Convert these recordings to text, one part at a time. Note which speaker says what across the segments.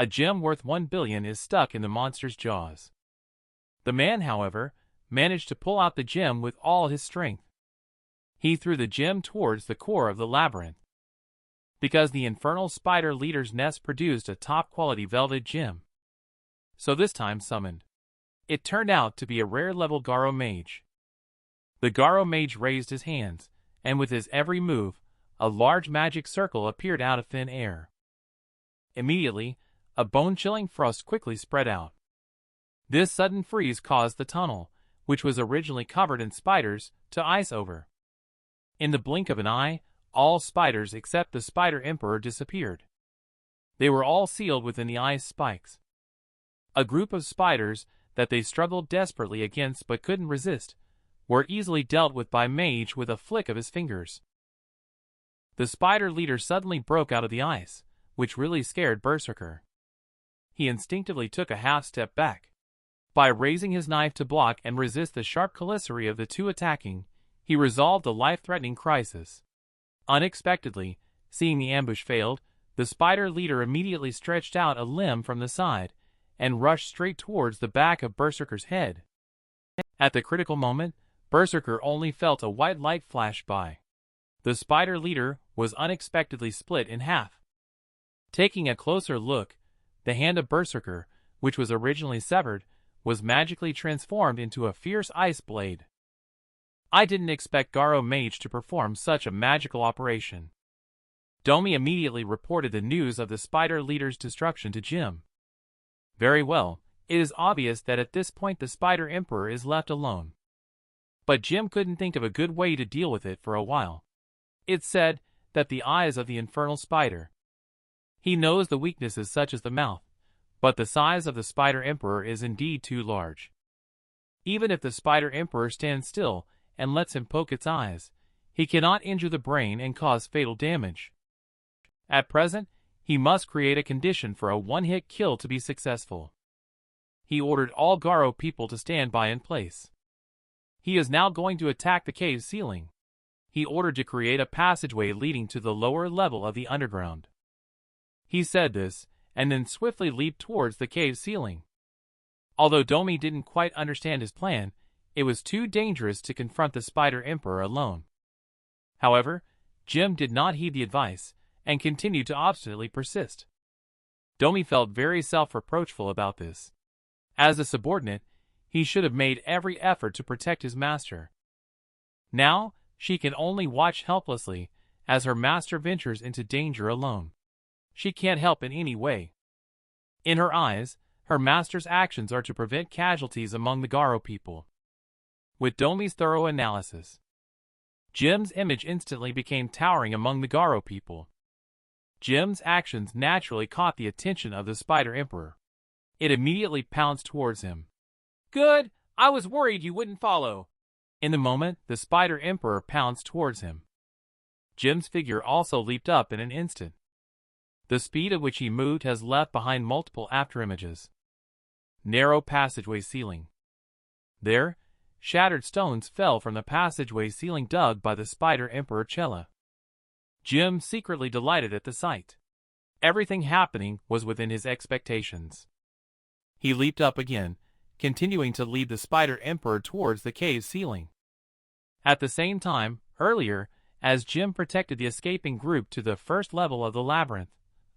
Speaker 1: A gem worth 1 billion is stuck in the monster's jaws. The man, however, managed to pull out the gem with all his strength. He threw the gem towards the core of the labyrinth. Because the infernal spider leader's nest produced a top-quality velvet gem, so this time summoned. It turned out to be a rare-level Garo mage. The Garo mage raised his hands, and with his every move, a large magic circle appeared out of thin air. Immediately, a bone-chilling frost quickly spread out. This sudden freeze caused the tunnel, which was originally covered in spiders, to ice over. In the blink of an eye, all spiders except the Spider Emperor disappeared. They were all sealed within the ice spikes. A group of spiders that they struggled desperately against but couldn't resist, were easily dealt with by Mage with a flick of his fingers. The spider leader suddenly broke out of the ice, which really scared Berserker. He instinctively took a half step back. By raising his knife to block and resist the sharp calicity of the two attacking, he resolved a life-threatening crisis. Unexpectedly, seeing the ambush failed, the spider leader immediately stretched out a limb from the side and rushed straight towards the back of Berserker's head. At the critical moment, Berserker only felt a white light flash by. The spider leader was unexpectedly split in half. Taking a closer look, the hand of Berserker, which was originally severed, was magically transformed into a fierce ice blade. I didn't expect Garo Mage to perform such a magical operation. Domi immediately reported the news of the spider leader's destruction to Jim. Very well, it is obvious that at this point the Spider Emperor is left alone. But Jim couldn't think of a good way to deal with it for a while. It's said that the eyes of the infernal spider. He knows the weaknesses such as the mouth, but the size of the Spider Emperor is indeed too large. Even if the Spider Emperor stands still and lets him poke its eyes, he cannot injure the brain and cause fatal damage. At present, he must create a condition for a one-hit kill to be successful. He ordered all Garo people to stand by in place. He is now going to attack the cave ceiling. He ordered to create a passageway leading to the lower level of the underground. He said this, and then swiftly leaped towards the cave ceiling. Although Domi didn't quite understand his plan, it was too dangerous to confront the Spider Emperor alone. However, Jim did not heed the advice, and continued to obstinately persist. Domi felt very self-reproachful about this. As a subordinate, he should have made every effort to protect his master. Now, she can only watch helplessly as her master ventures into danger alone. She can't help in any way. In her eyes, her master's actions are to prevent casualties among the Garo people. With Domi's thorough analysis, Jim's image instantly became towering among the Garo people. Jim's actions naturally caught the attention of the Spider Emperor. It immediately pounced towards him. "Good! I was worried you wouldn't follow." In the moment, the Spider Emperor pounced towards him. Jim's figure also leaped up in an instant. The speed at which he moved has left behind multiple afterimages. Narrow passageway ceiling. There, shattered stones fell from the passageway ceiling dug by the Spider Emperor Chella. Jim secretly delighted at the sight. Everything happening was within his expectations. He leaped up again, continuing to lead the Spider Emperor towards the cave ceiling. At the same time, earlier, as Jim protected the escaping group to the first level of the labyrinth,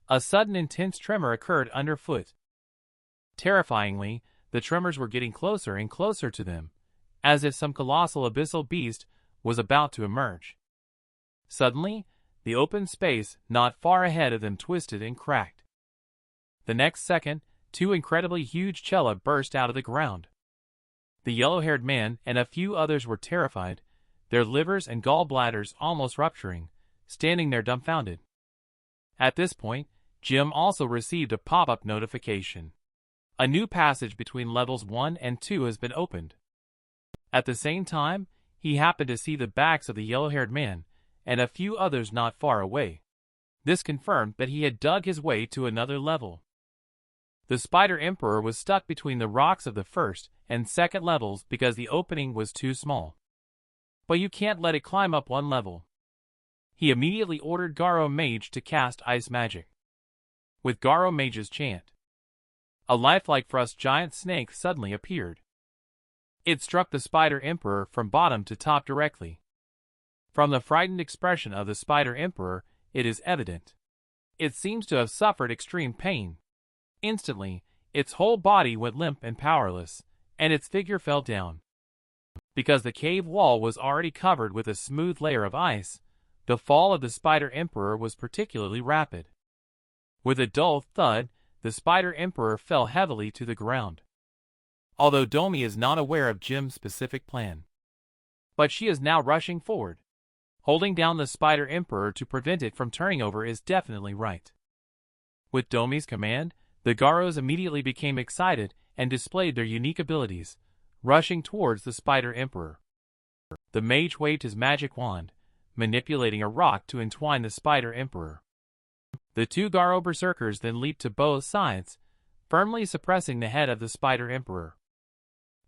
Speaker 1: a sudden intense tremor occurred underfoot. Terrifyingly, the tremors were getting closer and closer to them, as if some colossal abyssal beast was about to emerge. Suddenly, the open space not far ahead of them twisted and cracked. The next second, two incredibly huge Chella burst out of the ground. The yellow-haired man and a few others were terrified, their livers and gallbladders almost rupturing, standing there dumbfounded. At this point, Jim also received a pop-up notification. A new passage between levels 1 and 2 has been opened. At the same time, he happened to see the backs of the yellow-haired man and a few others not far away. This confirmed that he had dug his way to another level. The Spider Emperor was stuck between the rocks of the first and second levels because the opening was too small. But you can't let it climb up one level. He immediately ordered Garo Mage to cast Ice Magic. With Garo Mage's chant, A lifelike frost giant snake suddenly appeared. It struck the Spider Emperor from bottom to top directly. From the frightened expression of the Spider Emperor, it is evident. It seems to have suffered extreme pain. Instantly, its whole body went limp and powerless, and its figure fell down. Because the cave wall was already covered with a smooth layer of ice, the fall of the Spider Emperor was particularly rapid. With a dull thud, the Spider Emperor fell heavily to the ground. Although Domi is not aware of Jim's specific plan. But she is now rushing forward. Holding down the Spider Emperor to prevent it from turning over is definitely right. With Domi's command, the Garos immediately became excited and displayed their unique abilities, rushing towards the Spider Emperor. The mage waved his magic wand, manipulating a rock to entwine the Spider Emperor. The two Garo berserkers then leaped to both sides, firmly suppressing the head of the Spider Emperor.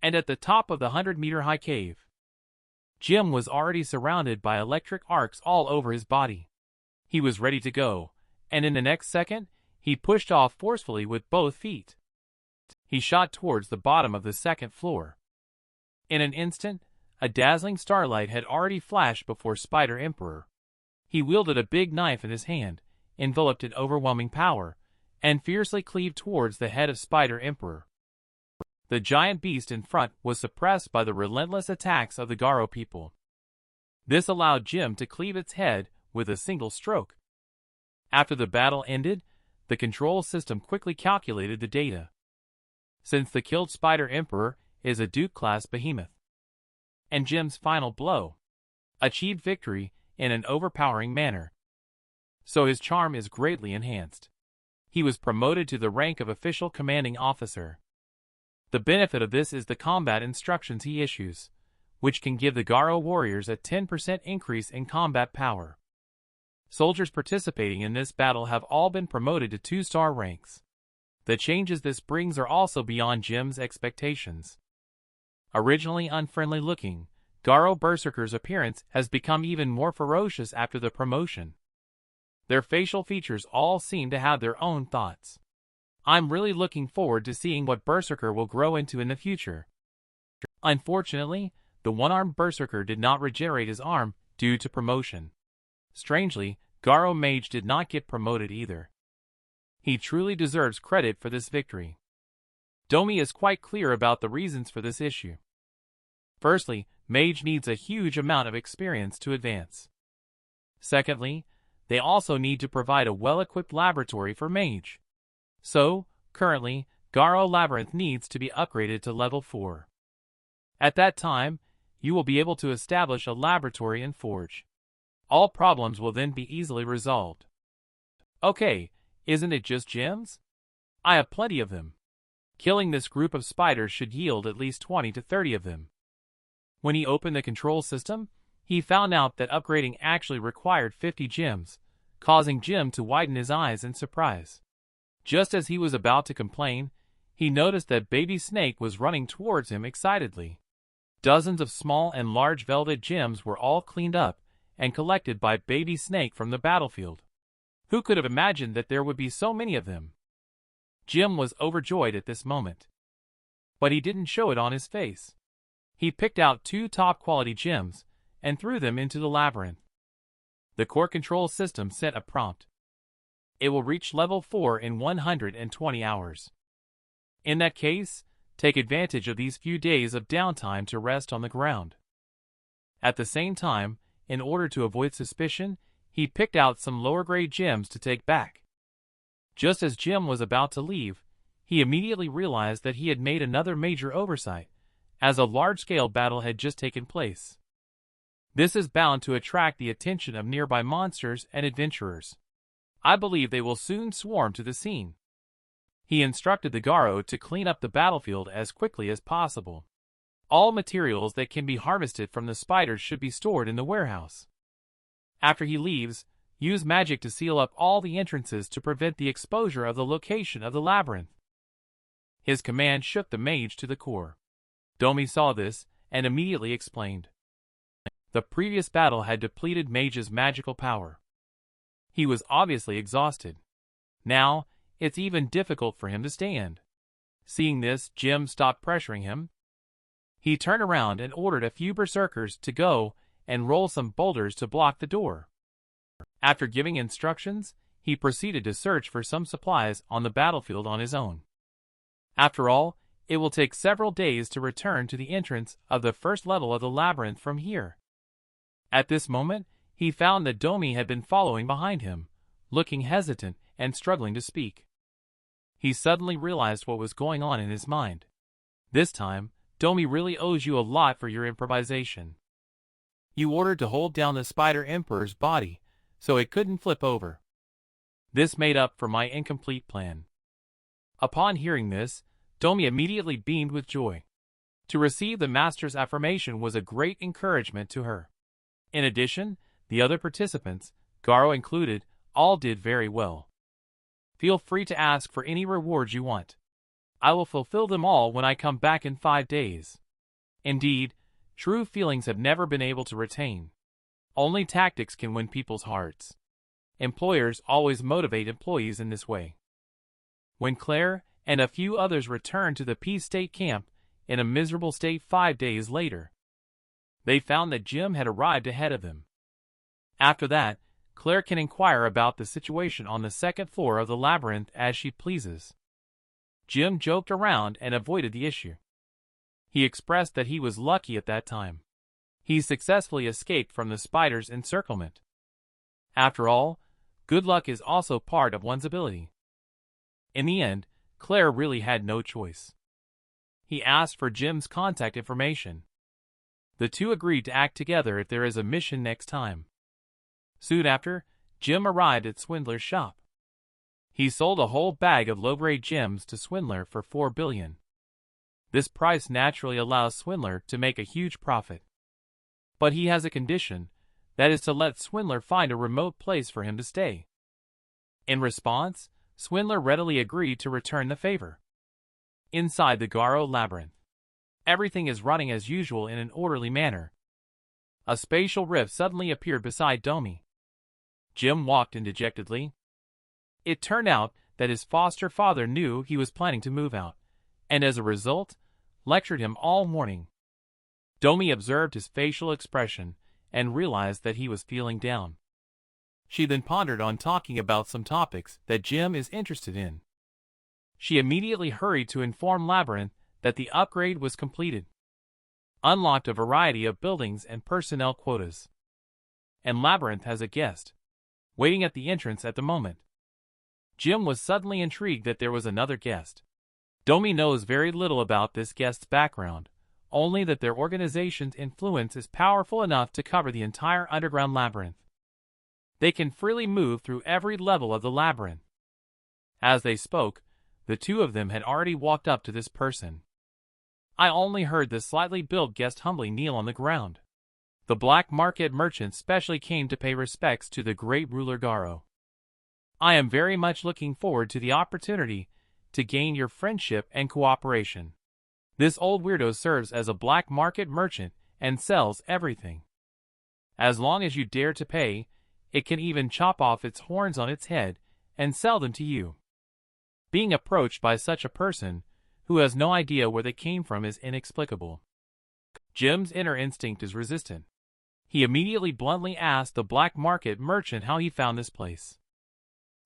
Speaker 1: And at the top of the 100-meter-high cave, Jim was already surrounded by electric arcs all over his body. He was ready to go, and in the next second, he pushed off forcefully with both feet. He shot towards the bottom of the second floor. In an instant, a dazzling starlight had already flashed before Spider Emperor. He wielded a big knife in his hand, enveloped in overwhelming power, and fiercely cleaved towards the head of Spider Emperor. The giant beast in front was suppressed by the relentless attacks of the Garo people. This allowed Jim to cleave its head with a single stroke. After the battle ended, the control system quickly calculated the data. Since the killed Spider Emperor is a Duke-class behemoth, and Jim's final blow achieved victory in an overpowering manner, so his charm is greatly enhanced. He was promoted to the rank of official commanding officer. The benefit of this is the combat instructions he issues, which can give the Garo warriors a 10% increase in combat power. Soldiers participating in this battle have all been promoted to 2-star ranks. The changes this brings are also beyond Jim's expectations. Originally unfriendly-looking, Garo Berserker's appearance has become even more ferocious after the promotion. Their facial features all seem to have their own thoughts. I'm really looking forward to seeing what Berserker will grow into in the future. Unfortunately, the one-armed Berserker did not regenerate his arm due to promotion. Strangely, Garo Mage did not get promoted either. He truly deserves credit for this victory. Domi is quite clear about the reasons for this issue. Firstly, Mage needs a huge amount of experience to advance. Secondly, they also need to provide a well-equipped laboratory for Mage. So, currently, Garo Labyrinth needs to be upgraded to level 4. At that time, you will be able to establish a laboratory and forge. All problems will then be easily resolved. Okay, isn't it just gems? I have plenty of them. Killing this group of spiders should yield at least 20 to 30 of them. When he opened the control system, he found out that upgrading actually required 50 gems, causing Jim to widen his eyes in surprise. Just as he was about to complain, he noticed that Baby Snake was running towards him excitedly. Dozens of small and large velvet gems were all cleaned up and collected by Baby Snake from the battlefield. Who could have imagined that there would be so many of them? Jim was overjoyed at this moment. But he didn't show it on his face. He picked out 2 top-quality gems and threw them into the labyrinth. The core control system sent a prompt. It will reach level 4 in 120 hours. In that case, take advantage of these few days of downtime to rest on the ground. At the same time, in order to avoid suspicion, he picked out some lower-grade gems to take back. Just as Jim was about to leave, he immediately realized that he had made another major oversight, as a large-scale battle had just taken place. This is bound to attract the attention of nearby monsters and adventurers. I believe they will soon swarm to the scene. He instructed the Garo to clean up the battlefield as quickly as possible. All materials that can be harvested from the spiders should be stored in the warehouse. After he leaves, use magic to seal up all the entrances to prevent the exposure of the location of the labyrinth. His command shook the mage to the core. Domi saw this and immediately explained. The previous battle had depleted Mage's magical power. He was obviously exhausted. Now, it's even difficult for him to stand. Seeing this, Jim stopped pressuring him. He turned around and ordered a few berserkers to go and roll some boulders to block the door. After giving instructions, he proceeded to search for some supplies on the battlefield on his own. After all, it will take several days to return to the entrance of the first level of the labyrinth from here. At this moment, he found that Domi had been following behind him, looking hesitant and struggling to speak. He suddenly realized what was going on in his mind. This time, Domi really owes you a lot for your improvisation. You ordered to hold down the Spider Emperor's body, so it couldn't flip over. This made up for my incomplete plan. Upon hearing this, Domi immediately beamed with joy. To receive the master's affirmation was a great encouragement to her. In addition, the other participants, Garo included, all did very well. Feel free to ask for any rewards you want. I will fulfill them all when I come back in 5 days. Indeed, true feelings have never been able to retain. Only tactics can win people's hearts. Employers always motivate employees in this way. When Claire and a few others returned to the Peace State camp in a miserable state 5 days later, they found that Jim had arrived ahead of them. After that, Claire can inquire about the situation on the second floor of the labyrinth as she pleases. Jim joked around and avoided the issue. He expressed that he was lucky at that time. He successfully escaped from the spider's encirclement. After all, good luck is also part of one's ability. In the end, Claire really had no choice. He asked for Jim's contact information. The two agreed to act together if there is a mission next time. Soon after, Jim arrived at Swindler's shop. He sold a whole bag of low-grade gems to Swindler for 4 billion. This price naturally allows Swindler to make a huge profit. But he has a condition, that is to let Swindler find a remote place for him to stay. In response, Swindler readily agreed to return the favor. Inside the Garo labyrinth, everything is running as usual in an orderly manner. A spatial rift suddenly appeared beside Domi. Jim walked in dejectedly. It turned out that his foster father knew he was planning to move out, and as a result, lectured him all morning. Domi observed his facial expression and realized that he was feeling down. She then pondered on talking about some topics that Jim is interested in. She immediately hurried to inform Labyrinth that the upgrade was completed, unlocked a variety of buildings and personnel quotas, and Labyrinth has a guest waiting at the entrance at the moment. Jim was suddenly intrigued that there was another guest. Domi knows very little about this guest's background, only that their organization's influence is powerful enough to cover the entire underground labyrinth. They can freely move through every level of the labyrinth. As they spoke, the two of them had already walked up to this person. I only heard the slightly built guest humbly kneel on the ground. The black market merchant specially came to pay respects to the great ruler Garo. I am very much looking forward to the opportunity to gain your friendship and cooperation. This old weirdo serves as a black market merchant and sells everything. As long as you dare to pay, it can even chop off its horns on its head and sell them to you. Being approached by such a person, who has no idea where they came from, is inexplicable. Jim's inner instinct is resistant. He immediately bluntly asked the black market merchant how he found this place.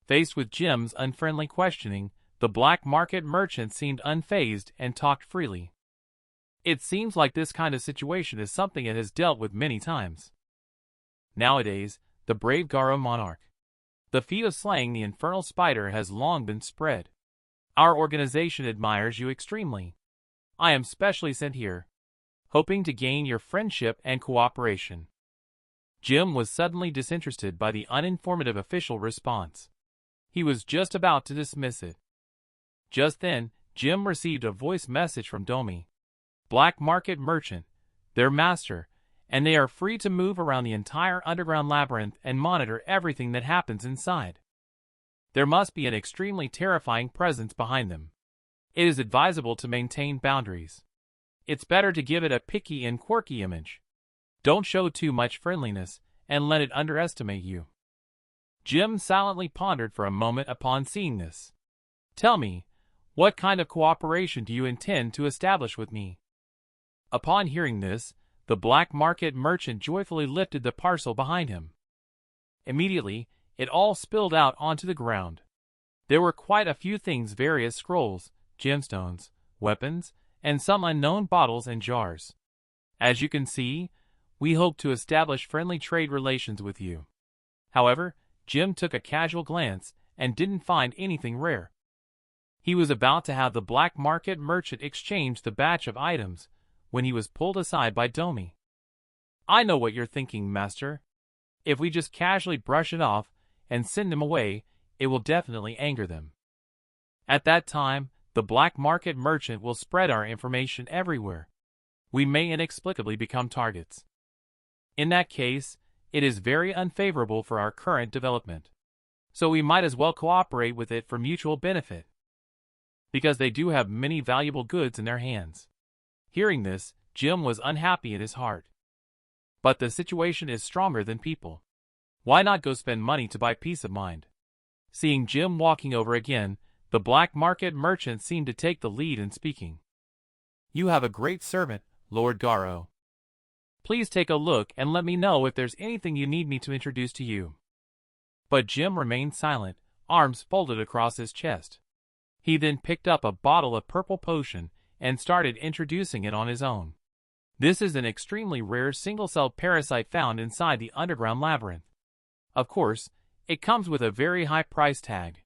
Speaker 1: Faced with Jim's unfriendly questioning, the black market merchant seemed unfazed and talked freely. It seems like this kind of situation is something it has dealt with many times. Nowadays, the brave Garo monarch. The feat of slaying the infernal spider has long been spread. Our organization admires you extremely. I am specially sent here, hoping to gain your friendship and cooperation. Jim was suddenly disinterested by the uninformative official response. He was just about to dismiss it. Just then, Jim received a voice message from Domi, black market merchant, their master, and they are free to move around the entire underground labyrinth and monitor everything that happens inside. There must be an extremely terrifying presence behind them. It is advisable to maintain boundaries. It's better to give it a picky and quirky image. Don't show too much friendliness and let it underestimate you. Jim silently pondered for a moment upon seeing this. Tell me, What kind of cooperation do you intend to establish with me?" Upon hearing this, the black market merchant joyfully lifted the parcel behind him. Immediately, it all spilled out onto the ground. There were quite a few things: various scrolls, gemstones, weapons, and some unknown bottles and jars. "As you can see, we hope to establish friendly trade relations with you." However, Jim took a casual glance and didn't find anything rare. He was about to have the black market merchant exchange the batch of items when he was pulled aside by Domi. "I know what you're thinking, master. If we just casually brush it off and send them away, it will definitely anger them. At that time, the black market merchant will spread our information everywhere. We may inexplicably become targets. In that case, it is very unfavorable for our current development. So we might as well cooperate with it for mutual benefit, because they do have many valuable goods in their hands." Hearing this, Jim was unhappy in his heart. But the situation is stronger than people. Why not go spend money to buy peace of mind? Seeing Jim walking over again, the black market merchant seemed to take the lead in speaking. "You have a great servant, Lord Garo. Please take a look and let me know if there's anything you need me to introduce to you." But Jim remained silent, arms folded across his chest. He then picked up a bottle of purple potion and started introducing it on his own. This is an extremely rare single-celled parasite found inside the underground labyrinth. Of course, it comes with a very high price tag.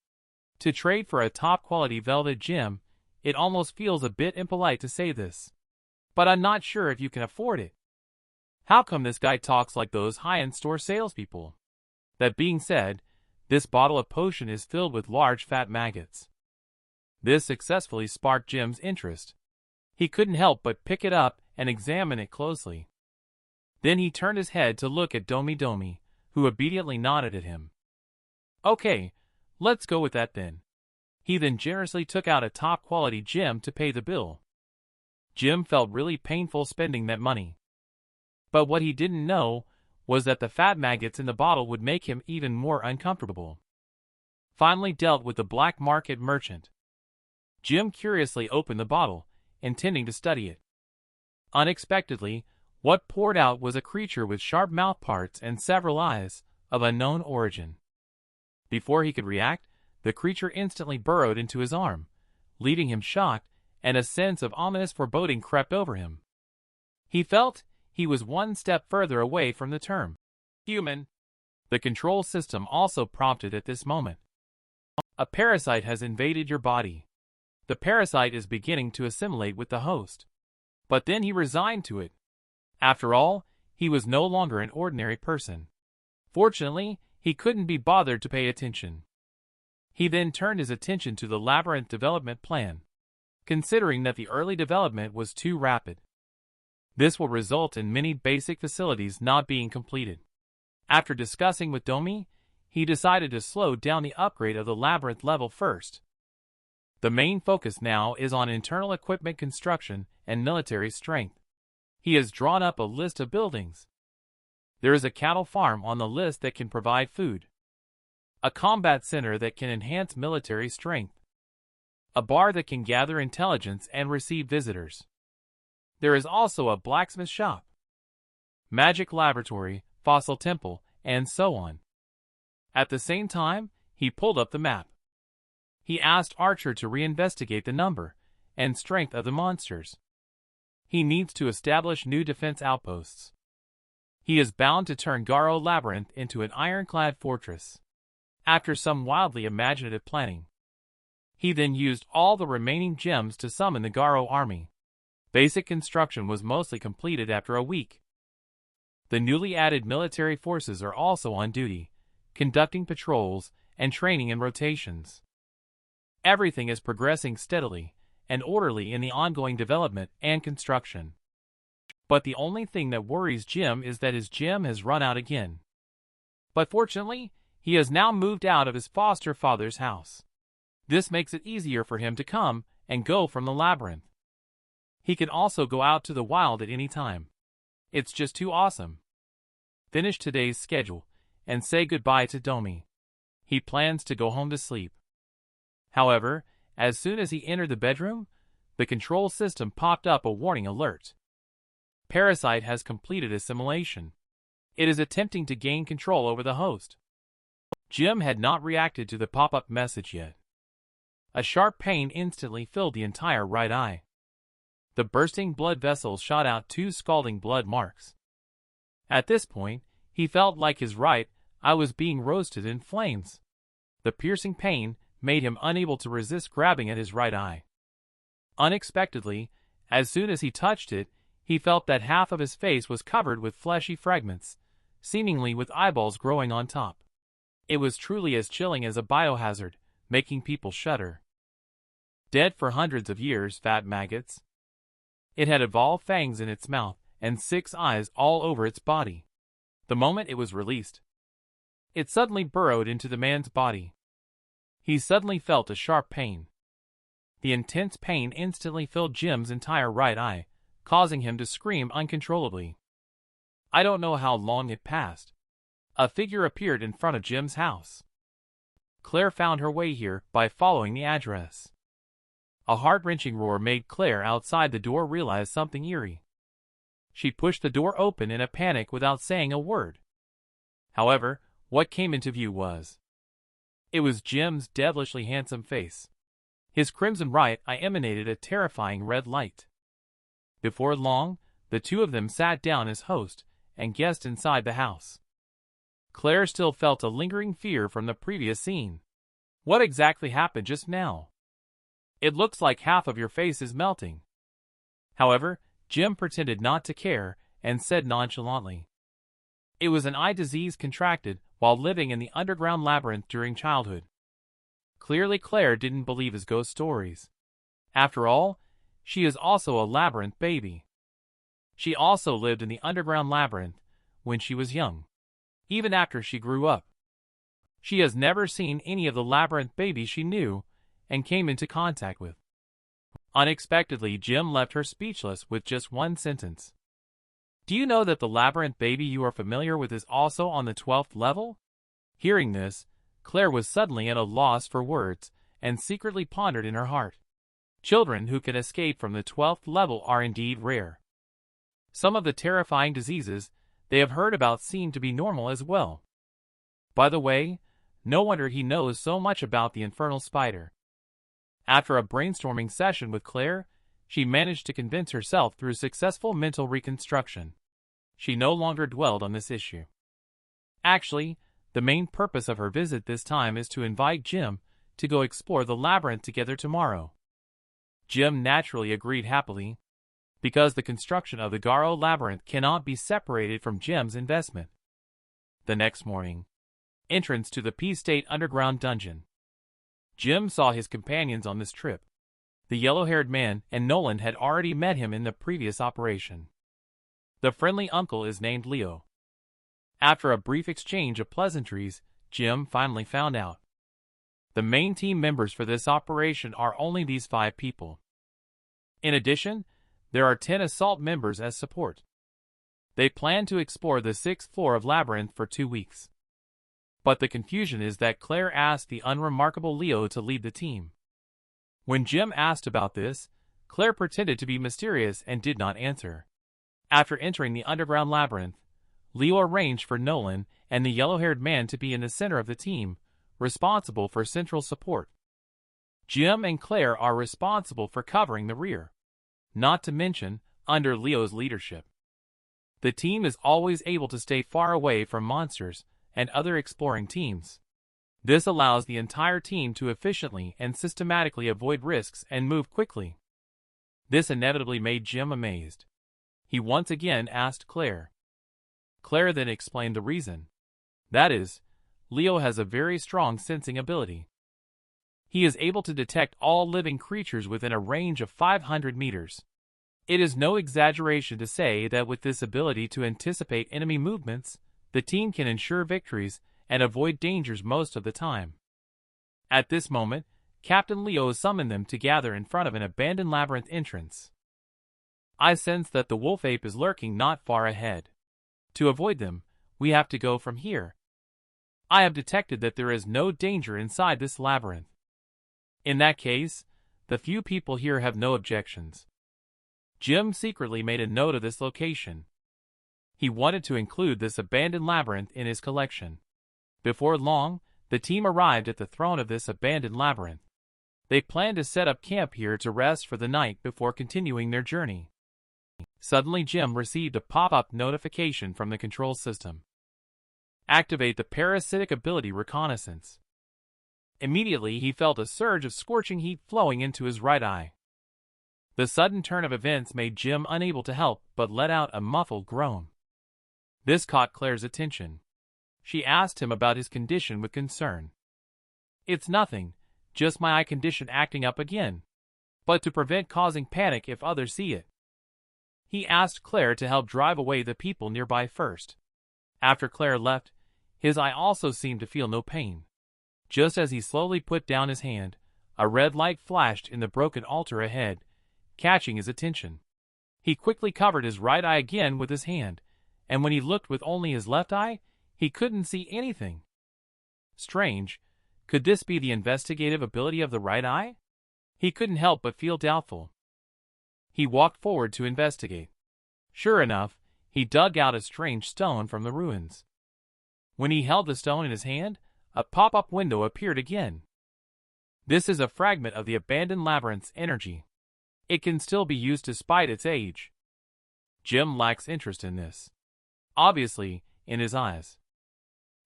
Speaker 1: To trade for a top-quality velvet gem, it almost feels a bit impolite to say this. But I'm not sure if you can afford it. How come this guy talks like those high-end store salespeople? That being said, this bottle of potion is filled with large fat maggots. This successfully sparked Jim's interest. He couldn't help but pick it up and examine it closely. Then he turned his head to look at Domi, who obediently nodded at him. "Okay, let's go with that then." He then generously took out a top-quality gem to pay the bill. Jim felt really painful spending that money. But what he didn't know was that the fat maggots in the bottle would make him even more uncomfortable. Finally dealt with the black market merchant. Jim curiously opened the bottle, intending to study it. Unexpectedly, what poured out was a creature with sharp mouthparts and several eyes, of unknown origin. Before he could react, the creature instantly burrowed into his arm, leaving him shocked, and a sense of ominous foreboding crept over him. He felt he was one step further away from the term human. The control system also prompted at this moment. "A parasite has invaded your body. The parasite is beginning to assimilate with the host." But then he resigned to it. After all, he was no longer an ordinary person. Fortunately, he couldn't be bothered to pay attention. He then turned his attention to the labyrinth development plan, considering that the early development was too rapid. This will result in many basic facilities not being completed. After discussing with Domi, he decided to slow down the upgrade of the labyrinth level first. The main focus now is on internal equipment construction and military strength. He has drawn up a list of buildings. There is a cattle farm on the list that can provide food, a combat center that can enhance military strength, a bar that can gather intelligence and receive visitors. There is also a blacksmith shop, magic laboratory, fossil temple, and so on. At the same time, he pulled up the map. He asked Archer to reinvestigate the number and strength of the monsters. He needs to establish new defense outposts. He is bound to turn Garo Labyrinth into an ironclad fortress. After some wildly imaginative planning, he then used all the remaining gems to summon the Garo army. Basic construction was mostly completed after a week. The newly added military forces are also on duty, conducting patrols and training in rotations. Everything is progressing steadily and orderly in the ongoing development and construction. But the only thing that worries Jim is that his gem has run out again. But fortunately, he has now moved out of his foster father's house. This makes it easier for him to come and go from the labyrinth. He can also go out to the wild at any time. It's just too awesome. Finish today's schedule and say goodbye to Domi. He plans to go home to sleep. However, As soon as he entered the bedroom, the control system popped up a warning alert. Parasite has completed assimilation. It is attempting to gain control over the host. Jim had not reacted to the pop-up message yet. A sharp pain instantly filled the entire right eye. The bursting blood vessels shot out 2 scalding blood marks. At this point, he felt like his right eye was being roasted in flames. The piercing pain made him unable to resist grabbing at his right eye. Unexpectedly, as soon as he touched it, he felt that half of his face was covered with fleshy fragments, seemingly with eyeballs growing on top. It was truly as chilling as a biohazard, making people shudder. Dead for hundreds of years, fat maggots. It had evolved fangs in its mouth and 6 eyes all over its body. The moment it was released, it suddenly burrowed into the man's body. He suddenly felt a sharp pain. The intense pain instantly filled Jim's entire right eye, causing him to scream uncontrollably. I don't know how long it passed. A figure appeared in front of Jim's house. Claire found her way here by following the address. A heart-wrenching roar made Claire outside the door realize something eerie. She pushed the door open in a panic without saying a word. However, what came into view was... It was Jim's devilishly handsome face. His crimson right eye emanated a terrifying red light. Before long, the two of them sat down as host and guest inside the house. Claire still felt a lingering fear from the previous scene. What exactly happened just now? It looks like half of your face is melting. However, Jim pretended not to care and said nonchalantly, it was an eye disease contracted while living in the underground labyrinth during childhood. Clearly Claire didn't believe his ghost stories. After all, she is also a labyrinth baby. She also lived in the underground labyrinth when she was young, even after she grew up. She has never seen any of the labyrinth babies she knew and came into contact with. Unexpectedly, Jim left her speechless with just one sentence. Do you know that the labyrinth baby you are familiar with is also on the 12th level? Hearing this, Claire was suddenly at a loss for words and secretly pondered in her heart. Children who can escape from the 12th level are indeed rare. Some of the terrifying diseases they have heard about seem to be normal as well. By the way, no wonder he knows so much about the infernal spider. After a brainstorming session with Claire, she managed to convince herself through successful mental reconstruction. She no longer dwelled on this issue. Actually, the main purpose of her visit this time is to invite Jim to go explore the labyrinth together tomorrow. Jim naturally agreed happily, because the construction of the Garo labyrinth cannot be separated from Jim's investment. The next morning, entrance to the P-State underground dungeon. Jim saw his companions on this trip. The yellow-haired man and Nolan had already met him in the previous operation. The friendly uncle is named Leo. After a brief exchange of pleasantries, Jim finally found out. The main team members for this operation are only these 5 people. In addition, there are 10 assault members as support. They plan to explore the 6th floor of Labyrinth for 2 weeks. But the confusion is that Claire asked the unremarkable Leo to lead the team. When Jim asked about this, Claire pretended to be mysterious and did not answer. After entering the underground labyrinth, Leo arranged for Nolan and the yellow-haired man to be in the center of the team, responsible for central support. Jim and Claire are responsible for covering the rear, not to mention under Leo's leadership. The team is always able to stay far away from monsters and other exploring teams. This allows the entire team to efficiently and systematically avoid risks and move quickly. This inevitably made Jim amazed. He once again asked Claire. Claire then explained the reason. That is, Leo has a very strong sensing ability. He is able to detect all living creatures within a range of 500 meters. It is no exaggeration to say that with this ability to anticipate enemy movements, the team can ensure victories and avoid dangers most of the time. At this moment, Captain Leo summoned them to gather in front of an abandoned labyrinth entrance. I sense that the wolf ape is lurking not far ahead. To avoid them, we have to go from here. I have detected that there is no danger inside this labyrinth. In that case, the few people here have no objections. Jim secretly made a note of this location. He wanted to include this abandoned labyrinth in his collection. Before long, the team arrived at the throne of this abandoned labyrinth. They planned to set up camp here to rest for the night before continuing their journey. Suddenly Jim received a pop-up notification from the control system. Activate the parasitic ability Reconnaissance. Immediately he felt a surge of scorching heat flowing into his right eye. The sudden turn of events made Jim unable to help but let out a muffled groan. This caught Claire's attention. She asked him about his condition with concern. "It's nothing, just my eye condition acting up again. But to prevent causing panic if others see it." He asked Claire to help drive away the people nearby first. After Claire left, his eye also seemed to feel no pain. Just as he slowly put down his hand, a red light flashed in the broken altar ahead, catching his attention. He quickly covered his right eye again with his hand, and when he looked with only his left eye, he couldn't see anything. Strange, could this be the investigative ability of the right eye? He couldn't help but feel doubtful. He walked forward to investigate. Sure enough, he dug out a strange stone from the ruins. When he held the stone in his hand, a pop-up window appeared again. This is a fragment of the abandoned labyrinth's energy. It can still be used despite its age. Jim lacks interest in this. Obviously, in his eyes.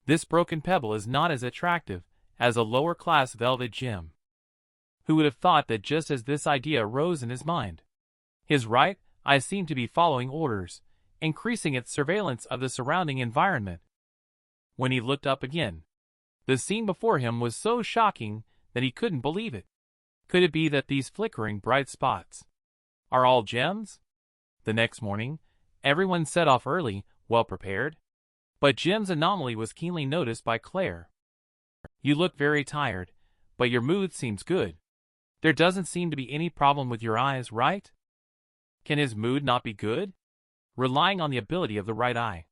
Speaker 1: This broken pebble is not as attractive as a lower-class velvet gem. Who would have thought that just as this idea arose in his mind? His right eye seemed to be following orders, increasing its surveillance of the surrounding environment. When he looked up again, the scene before him was so shocking that he couldn't believe it. Could it be that these flickering bright spots are all gems? The next morning, everyone set off early, well prepared. But Jim's anomaly was keenly noticed by Claire. "You look very tired, but your mood seems good. There doesn't seem to be any problem with your eyes, right?" Can his mood not be good? Relying on the ability of the right eye.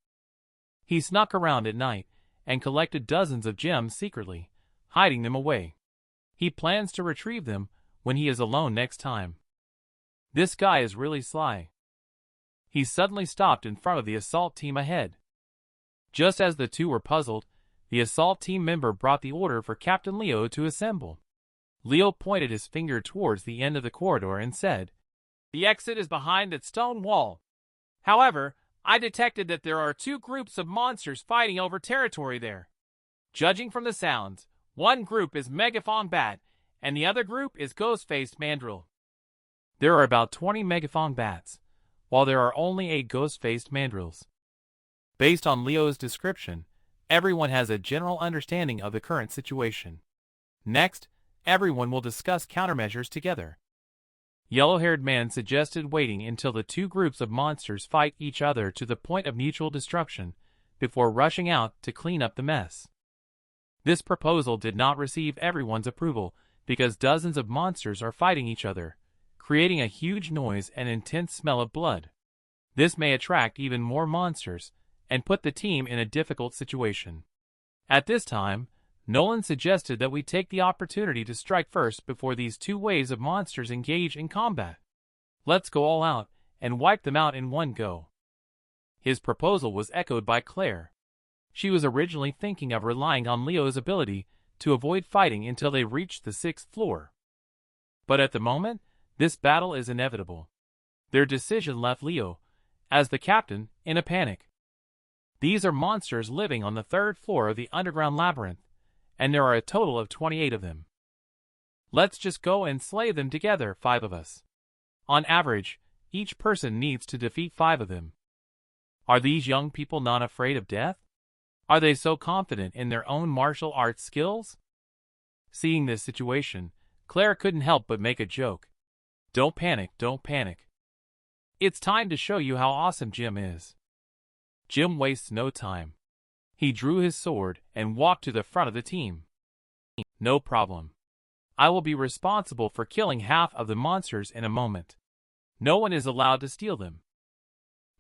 Speaker 1: He snuck around at night and collected dozens of gems secretly, hiding them away. He plans to retrieve them when he is alone next time. This guy is really sly. He suddenly stopped in front of the assault team ahead. Just as the two were puzzled, the assault team member brought the order for Captain Leo to assemble. Leo pointed his finger towards the end of the corridor and said, "The exit is behind that stone wall. However, I detected that there are two groups of monsters fighting over territory there. Judging from the sounds, one group is Megaphone Bat, and the other group is Ghost-Faced Mandrill. There are about 20 Megaphone Bats, while there are only 8 Ghost-Faced Mandrills." Based on Leo's description, everyone has a general understanding of the current situation. Next, everyone will discuss countermeasures together. Yellow-haired man suggested waiting until the two groups of monsters fight each other to the point of mutual destruction before rushing out to clean up the mess. This proposal did not receive everyone's approval because dozens of monsters are fighting each other, creating a huge noise and intense smell of blood. This may attract even more monsters and put the team in a difficult situation. At this time, Nolan suggested that we take the opportunity to strike first before these two waves of monsters engage in combat. Let's go all out and wipe them out in one go. His proposal was echoed by Claire. She was originally thinking of relying on Leo's ability to avoid fighting until they reached the 6th floor. But at the moment, this battle is inevitable. Their decision left Leo, as the captain, in a panic. These are monsters living on the 3rd floor of the underground labyrinth, and there are a total of 28 of them. Let's just go and slay them together, 5 of us. On average, each person needs to defeat 5 of them. Are these young people not afraid of death? Are they so confident in their own martial arts skills? Seeing this situation, Claire couldn't help but make a joke. Don't panic, don't panic. It's time to show you how awesome Jim is. Jim wastes no time. He drew his sword and walked to the front of the team. No problem. I will be responsible for killing half of the monsters in a moment. No one is allowed to steal them.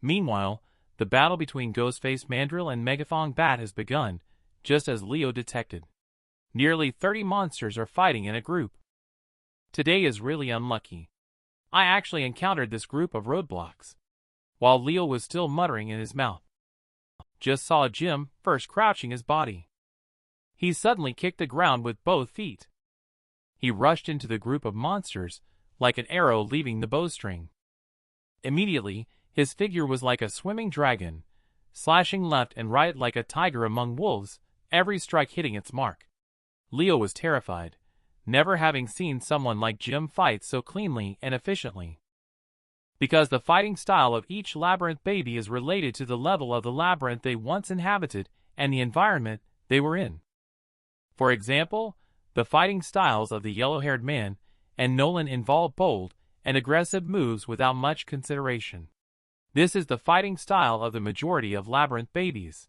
Speaker 1: Meanwhile, the battle between Ghost-Faced Mandrill and Megaphone Bat has begun, just as Leo detected. Nearly 30 monsters are fighting in a group. Today is really unlucky. I actually encountered this group of roadblocks. While Leo was still muttering in his mouth, just saw Jim first crouching his body. He suddenly kicked the ground with both feet. He rushed into the group of monsters like an arrow leaving the bowstring. Immediately, his figure was like a swimming dragon, slashing left and right like a tiger among wolves, every strike hitting its mark. Leo was terrified, never having seen someone like Jim fight so cleanly and efficiently. Because the fighting style of each labyrinth baby is related to the level of the labyrinth they once inhabited and the environment they were in. For example, the fighting styles of the yellow-haired man and Nolan involve bold and aggressive moves without much consideration. This is the fighting style of the majority of labyrinth babies.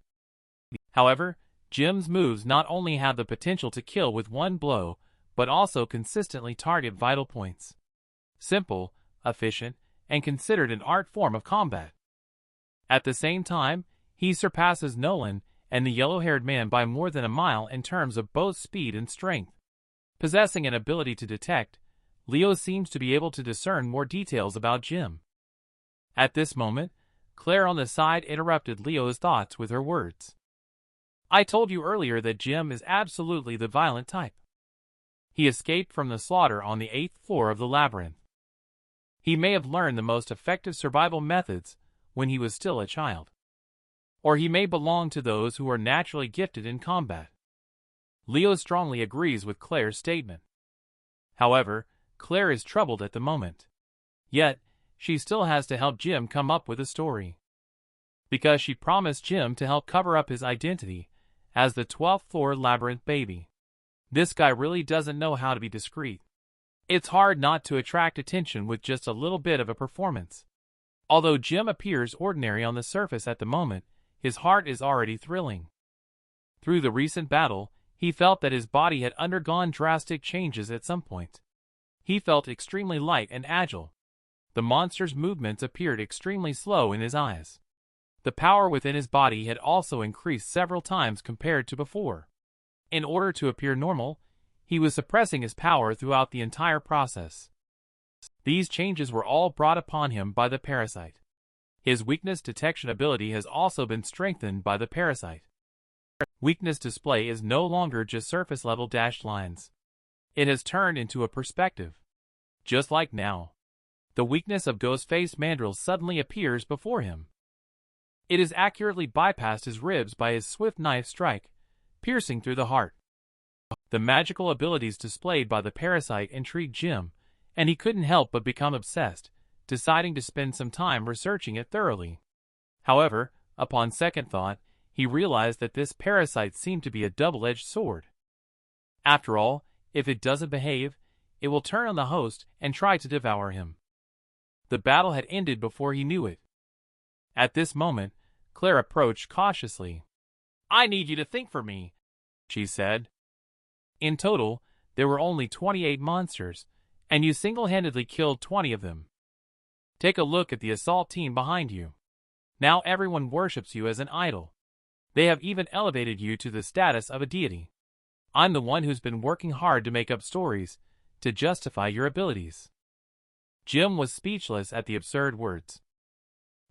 Speaker 1: However, Jim's moves not only have the potential to kill with one blow, but also consistently target vital points. Simple, efficient, and considered an art form of combat. At the same time, he surpasses Nolan and the yellow-haired man by more than a mile in terms of both speed and strength. Possessing an ability to detect, Leo seems to be able to discern more details about Jim. At this moment, Claire on the side interrupted Leo's thoughts with her words. I told you earlier that Jim is absolutely the violent type. He escaped from the slaughter on the 8th floor of the labyrinth. He may have learned the most effective survival methods when he was still a child. Or he may belong to those who are naturally gifted in combat. Leo strongly agrees with Claire's statement. However, Claire is troubled at the moment. Yet, she still has to help Jim come up with a story. Because she promised Jim to help cover up his identity as the 12th floor labyrinth baby. This guy really doesn't know how to be discreet. It's hard not to attract attention with just a little bit of a performance. Although Jim appears ordinary on the surface at the moment, his heart is already thrilling. Through the recent battle, he felt that his body had undergone drastic changes at some point. He felt extremely light and agile. The monster's movements appeared extremely slow in his eyes. The power within his body had also increased several times compared to before. In order to appear normal, he was suppressing his power throughout the entire process. These changes were all brought upon him by the parasite. His weakness detection ability has also been strengthened by the parasite. Weakness display is no longer just surface-level dashed lines. It has turned into a perspective. Just like now, the weakness of Ghostface Mandrill suddenly appears before him. It has accurately bypassed his ribs by his swift knife strike, piercing through the heart. The magical abilities displayed by the parasite intrigued Jim, and he couldn't help but become obsessed, deciding to spend some time researching it thoroughly. However, upon second thought, he realized that this parasite seemed to be a double-edged sword. After all, if it doesn't behave, it will turn on the host and try to devour him. The battle had ended before he knew it. At this moment, Claire approached cautiously. I need you to think for me, she said. In total, there were only 28 monsters, and you single-handedly killed 20 of them. Take a look at the assault team behind you. Now everyone worships you as an idol. They have even elevated you to the status of a deity. I'm the one who's been working hard to make up stories to justify your abilities. Jim was speechless at the absurd words.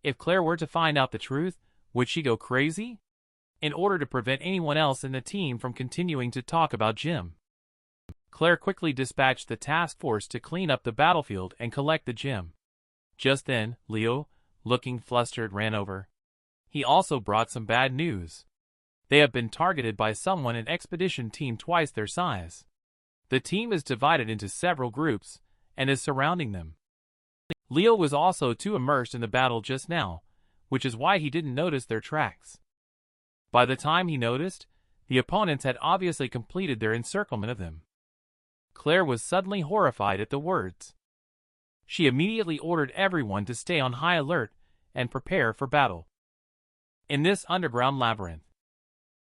Speaker 1: If Claire were to find out the truth, would she go crazy? In order to prevent anyone else in the team from continuing to talk about Jim, Claire quickly dispatched the task force to clean up the battlefield and collect the gem. Just then, Leo, looking flustered, ran over. He also brought some bad news. They have been targeted by someone in expedition team twice their size. The team is divided into several groups and is surrounding them. Leo was also too immersed in the battle just now, which is why he didn't notice their tracks. By the time he noticed, the opponents had obviously completed their encirclement of them. Claire was suddenly horrified at the words. She immediately ordered everyone to stay on high alert and prepare for battle. In this underground labyrinth,